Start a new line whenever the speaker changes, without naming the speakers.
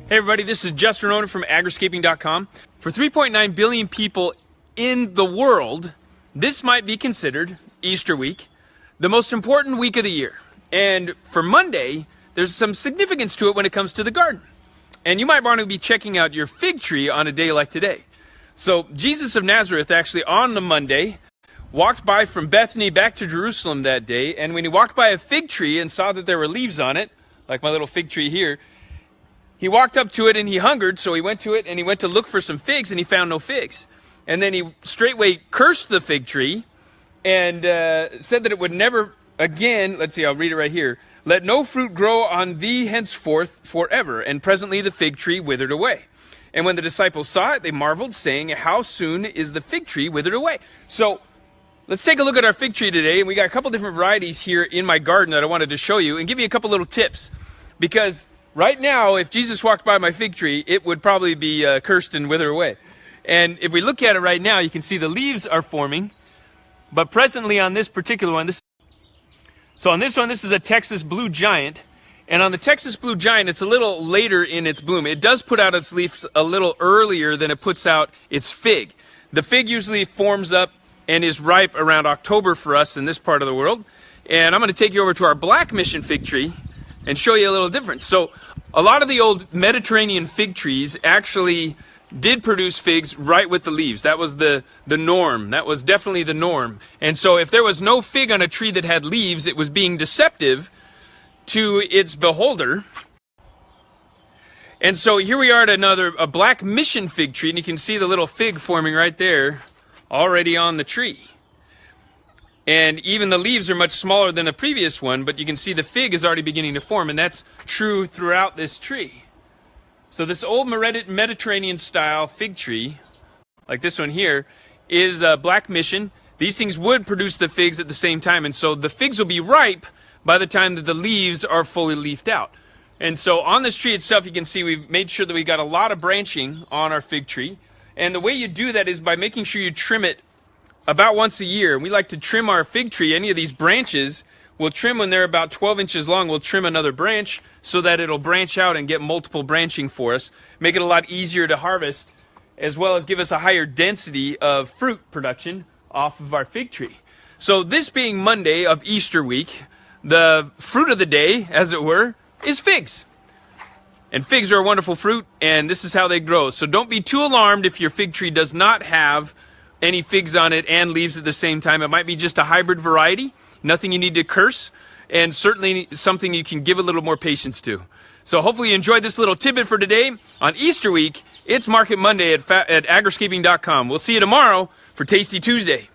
Hey everybody, this is Justin Ronan from Agriscaping.com. For 3.9 billion people in the world, this might be considered, Easter week, the most important week of the year. And for Monday, there's some significance to it when it comes to the garden. And you might want to be checking out your fig tree on a day like today. So Jesus of Nazareth actually on the Monday walked by from Bethany back to Jerusalem that day, and when he walked by a fig tree and saw that there were leaves on it, like my little fig tree here, he walked up to it and he hungered, so he went to it and he went to look for some figs and he found no figs. And then he straightway cursed the fig tree and said that it would never again, let's see, I'll read it right here. Let no fruit grow on thee henceforth forever. And presently the fig tree withered away. And when the disciples saw it, they marveled, saying, how soon is the fig tree withered away? So let's take a look at our fig tree today. And we got a couple different varieties here in my garden that I wanted to show you and give you a couple little tips. Because right now, if Jesus walked by my fig tree, it would probably be cursed and wither away. And if we look at it right now, you can see the leaves are forming. But presently on this particular one, this is a Texas Blue Giant. And on the Texas Blue Giant, it's a little later in its bloom. It does put out its leaves a little earlier than it puts out its fig. The fig usually forms up and is ripe around October for us in this part of the world. And I'm going to take you over to our Black Mission fig tree and show you a little difference. So a lot of the old Mediterranean fig trees actually did produce figs right with the leaves. That was the norm. That was definitely the norm. And so if there was no fig on a tree that had leaves, it was being deceptive to its beholder. And so here we are at a Black Mission fig tree, and you can see the little fig forming right there already on the tree. And even the leaves are much smaller than the previous one, but you can see the fig is already beginning to form, and that's true throughout this tree. So this old Mediterranean style fig tree, like this one here, is a Black Mission. These things would produce the figs at the same time, and so the figs will be ripe by the time that the leaves are fully leafed out. And so on this tree itself, you can see we've made sure that we got a lot of branching on our fig tree. And the way you do that is by making sure you trim it about once a year. We like to trim our fig tree. Any of these branches, we'll trim when they're about 12 inches long. We'll trim another branch so that it'll branch out and get multiple branching for us. Make it a lot easier to harvest, as well as give us a higher density of fruit production off of our fig tree. So this being Monday of Easter week, the fruit of the day, as it were, is figs. And figs are a wonderful fruit, and this is how they grow. So don't be too alarmed if your fig tree does not have any figs on it and leaves at the same time. It might be just a hybrid variety, nothing you need to curse, and certainly something you can give a little more patience to. So hopefully you enjoyed this little tidbit for today. On Easter week, it's Market Monday at Agriscaping.com. We'll see you tomorrow for Tasty Tuesday.